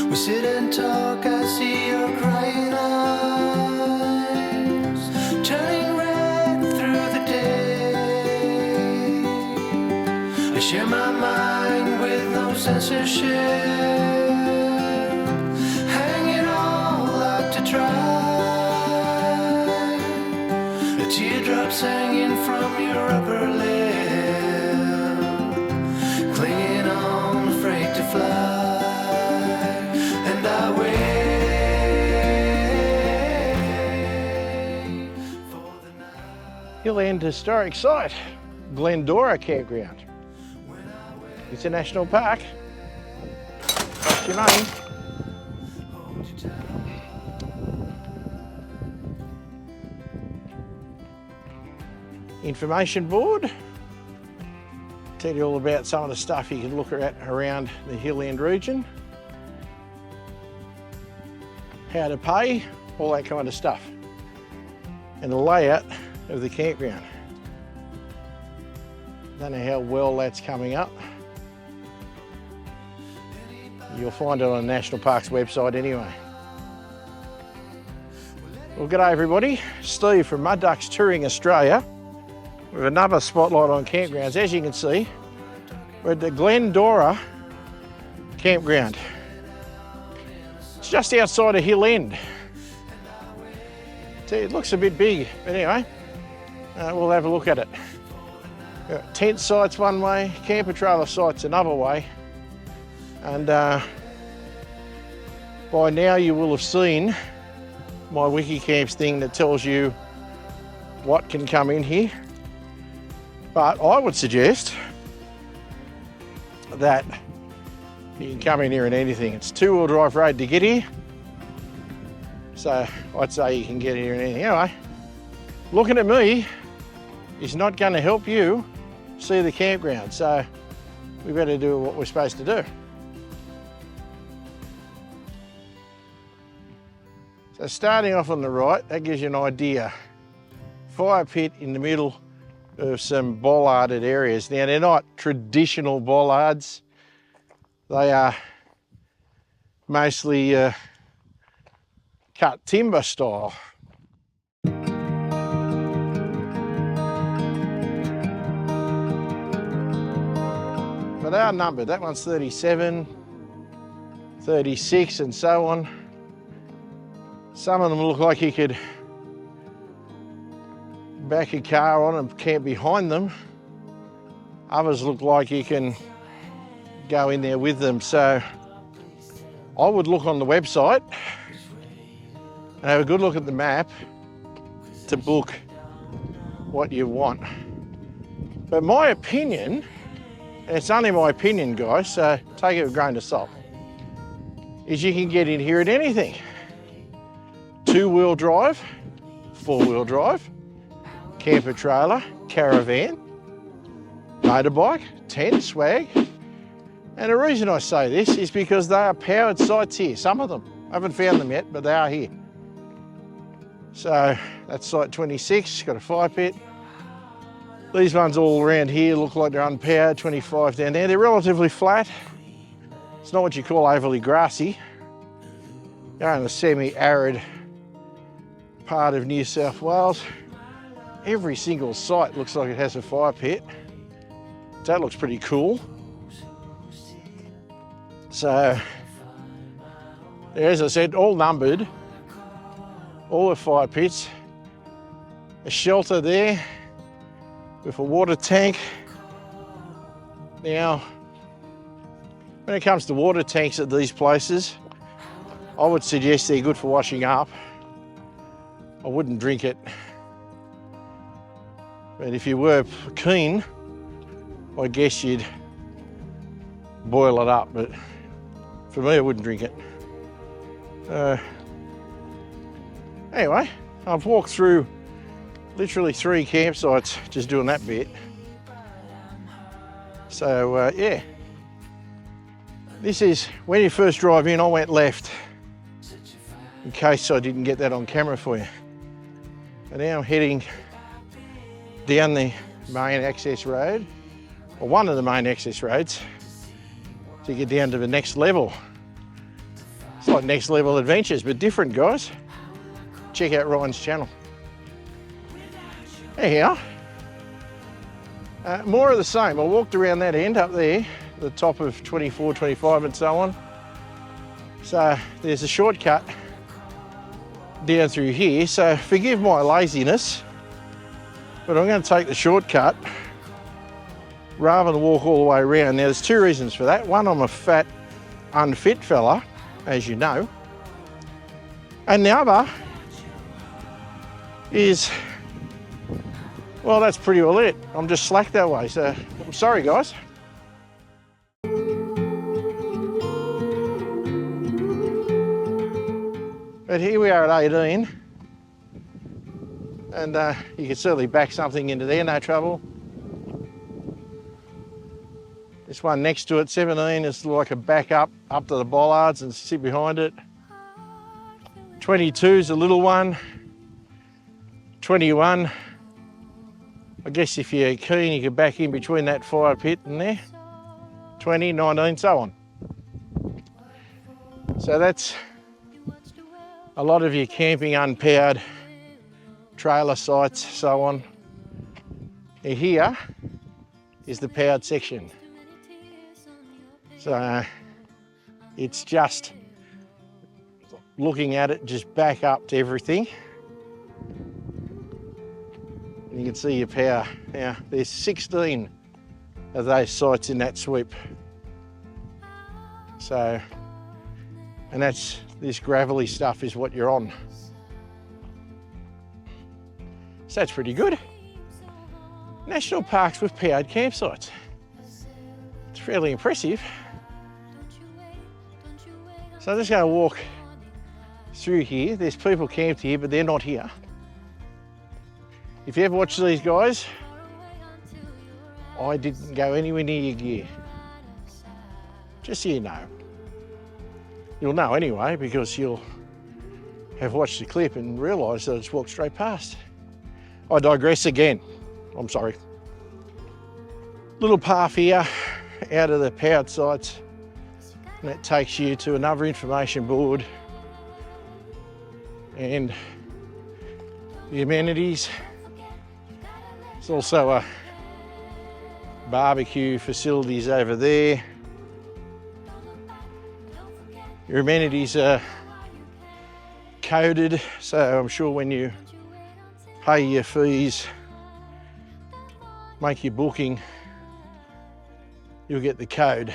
We sit and talk, I see your crying eyes turning red through the day. I share my mind with no censorship, hanging all out to dry. The teardrops hanging from your upper lip, clinging on, afraid to fly. And I wait for the night. Hill End Historic Site, Glendora Campground. It's a national park. Cost you money. Information board. Tell you all about some of the stuff you can look at around the Hill End region. How to pay, all that kind of stuff. And the layout of the campground. Don't know how well that's coming up. You'll find it on the National Parks website anyway. Well, g'day everybody. Steve from Mud Ducks Touring Australia with another spotlight on campgrounds. As you can see, we're at the Glendora Campground. It's just outside of Hill End. See, it looks a bit big, but anyway, we'll have a look at it. Tent sites one way, camper trailer sites another way. And by now you will have seen my WikiCamps thing that tells you what can come in here. But I would suggest that you can come in here in anything. It's two-wheel drive road to get here. So I'd say you can get here in anything. Anyway, looking at me is not going to help you see the campground. So we better do what we're supposed to do. So starting off on the right, that gives you an idea. Fire pit in the middle of some bollarded areas. Now they're not traditional bollards. They are mostly cut timber style. But they are numbered. That one's 37, 36 and so on. Some of them look like you could back a car on and camp behind them. Others look like you can go in there with them. So I would look on the website and have a good look at the map to book what you want. But my opinion, and it's only my opinion guys, so take it with a grain of salt, is you can get in here at anything. Two-wheel drive, four-wheel drive, camper trailer, caravan, motorbike, tent, swag. And the reason I say this is because they are powered sites here, some of them. I haven't found them yet, but they are here. So that's site 26, got a fire pit. These ones all around here look like they're unpowered, 25 down there. They're relatively flat. It's not what you call overly grassy. They're in a semi-arid part of New South Wales. Every single site looks like it has a fire pit. That looks pretty cool. So, as I said, all numbered, all the fire pits, a shelter there with a water tank. Now, when it comes to water tanks at these places, I would suggest they're good for washing up. I wouldn't drink it. But if you were keen, I guess you'd boil it up. But for me, I wouldn't drink it. Anyway, I've walked through literally 3 campsites just doing that bit. So yeah, this is when you first drive in. I went left in case I didn't get that on camera for you. And now I'm heading down the main access road, or one of the main access roads, to get down to the next level. It's like next level adventures, but different, guys. Check out Ryan's channel. Anyhow, more of the same. I walked around that end up there, the top of 24, 25 and so on. So there's a shortcut down through here. So forgive my laziness, but I'm going to take the shortcut rather than walk all the way around. Now there's two reasons for that. One, I'm a fat, unfit fella, as you know. And the other is, well, that's pretty well it. I'm just slack that way, so I'm sorry, guys. But here we are at 18, and you can certainly back something into there, no trouble. This one next to it, 17, is like a back up to the bollards and sit behind it. 22 is a little one. 21, I guess if you're keen, you could back in between that fire pit and there. 20, 19, so on. So that's a lot of your camping unpowered trailer sites, so on. And here is the powered section. So it's just looking at it, just back up to everything. And you can see your power. Now, there's 16 of those sites in that sweep. So, and that's, this gravelly stuff is what you're on. So that's pretty good. National parks with powered campsites. It's fairly impressive. So I'm just going to walk through here. There's people camped here, but they're not here. If you ever watch these guys, I didn't go anywhere near your gear. Just so you know. You'll know anyway, because you'll have watched the clip and realised that I just walked straight past. I digress again. I'm sorry. Little path here out of the powered sites, and that takes you to another information board and the amenities. There's also a barbecue facilities over there. Your amenities are coded, so I'm sure when you pay your fees, make your booking, you'll get the code.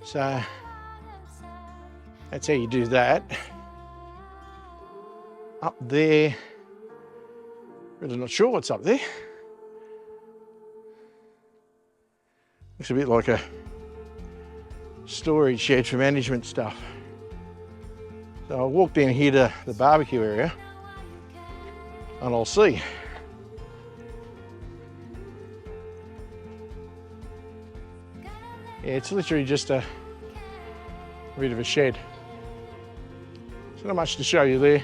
So that's how you do that. Up there, really not sure what's up there. Looks a bit like a storage shed for management stuff. So I'll walk down here to the barbecue area and I'll see. Yeah, it's literally just a bit of a shed. So not much to show you there.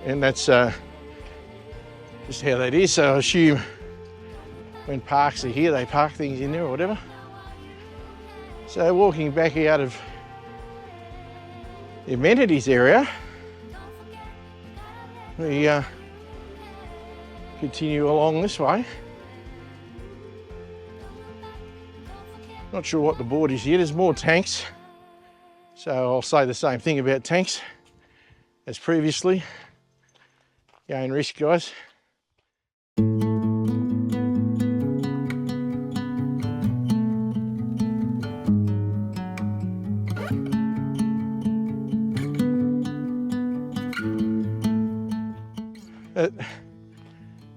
And that's just how that is. So I assume when parks are here, they park things in there or whatever. So walking back out of the amenities area, we continue along this way. Not sure what the board is here. There's more tanks. So I'll say the same thing about tanks as previously. Gain risk, guys.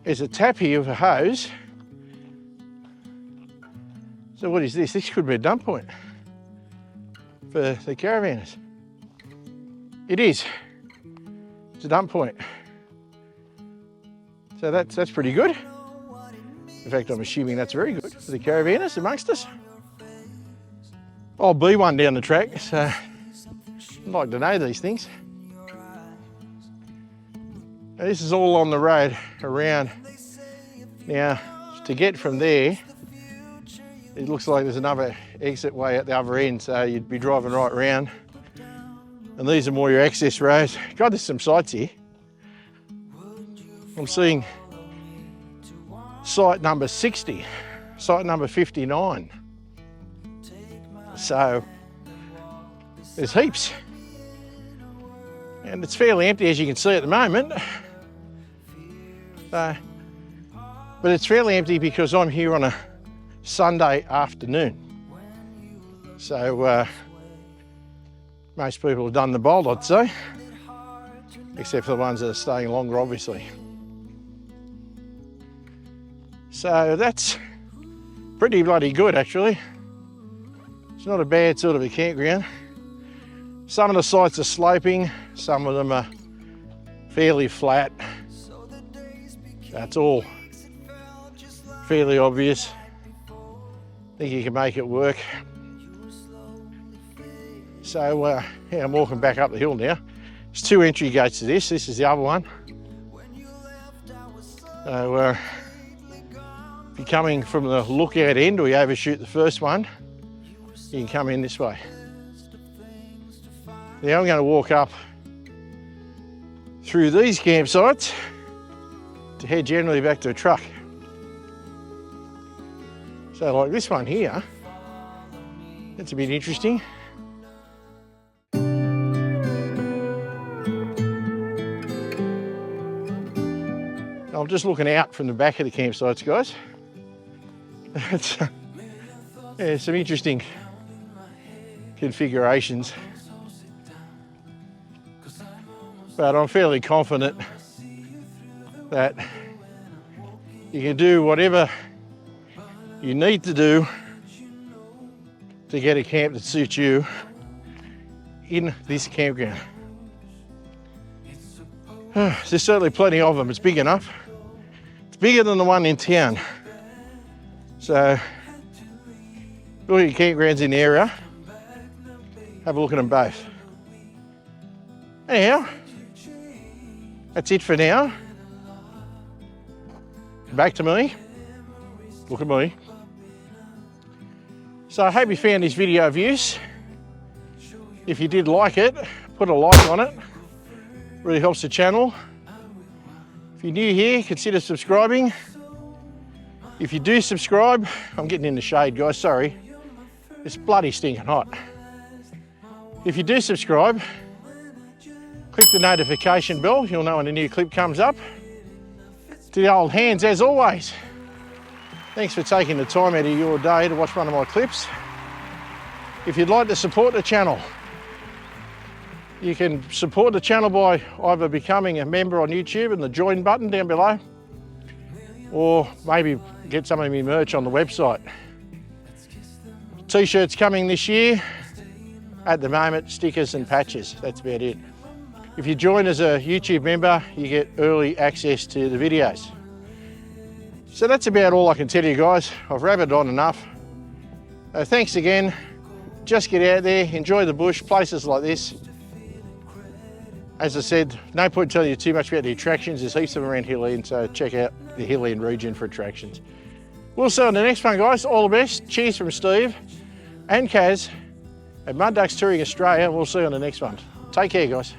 There's a tap here with a hose. So what is this? This could be a dump point for the caravanners. It is. It's a dump point. So that's pretty good. In fact, I'm assuming that's very good for the caravanners amongst us. I'll be one down the track, so I'd like to know these things. Now, this is all on the road around. Now, to get from there it looks like there's another exit way at the other end, so you'd be driving right around. And these are more your access roads. God, there's some sites here. I'm seeing site number 60, site number 59. So there's heaps. And it's fairly empty, as you can see at the moment. But it's fairly empty because I'm here on a Sunday afternoon. So most people have done the bolt, I'd say, except for the ones that are staying longer, obviously. So that's pretty bloody good, actually. It's not a bad sort of a campground. Some of the sites are sloping, some of them are fairly flat. That's all fairly obvious. I think you can make it work. So yeah, I'm walking back up the hill now. There's 2 entry gates to this. This is the other one. So if you're coming from the lookout end or you overshoot the first one, you can come in this way. Now I'm going to walk up through these campsites to head generally back to the truck. So like this one here, that's a bit interesting. I'm just looking out from the back of the campsites, guys. It's, yeah, some interesting configurations. But I'm fairly confident that you can do whatever you need to do to get a camp that suits you in this campground. There's certainly plenty of them. It's big enough. It's bigger than the one in town. So, look at your campgrounds in the area. Have a look at them both. Anyhow, that's it for now. Back to me. Look at me. So I hope you found this video of use. If you did like it, put a like on it. Really helps the channel. If you're new here, consider subscribing. If you do subscribe, I'm getting in the shade, guys, sorry. It's bloody stinking hot. If you do subscribe, click the notification bell. You'll know when a new clip comes up. To the old hands, as always, thanks for taking the time out of your day to watch one of my clips. If you'd like to support the channel, you can support the channel by either becoming a member on YouTube and the join button down below, or maybe get some of my merch on the website. T-shirts coming this year. At the moment, stickers and patches, that's about it. If you join as a YouTube member, you get early access to the videos. So that's about all I can tell you, guys. I've rabbited on enough. Thanks again. Just get out there, enjoy the bush, places like this. As I said, no point telling you too much about the attractions. There's heaps of them around Hill End, so check out the Hill End region for attractions. We'll see you on the next one, guys. All the best. Cheers from Steve and Kaz at Mud Ducks Touring Australia. We'll see you on the next one. Take care, guys.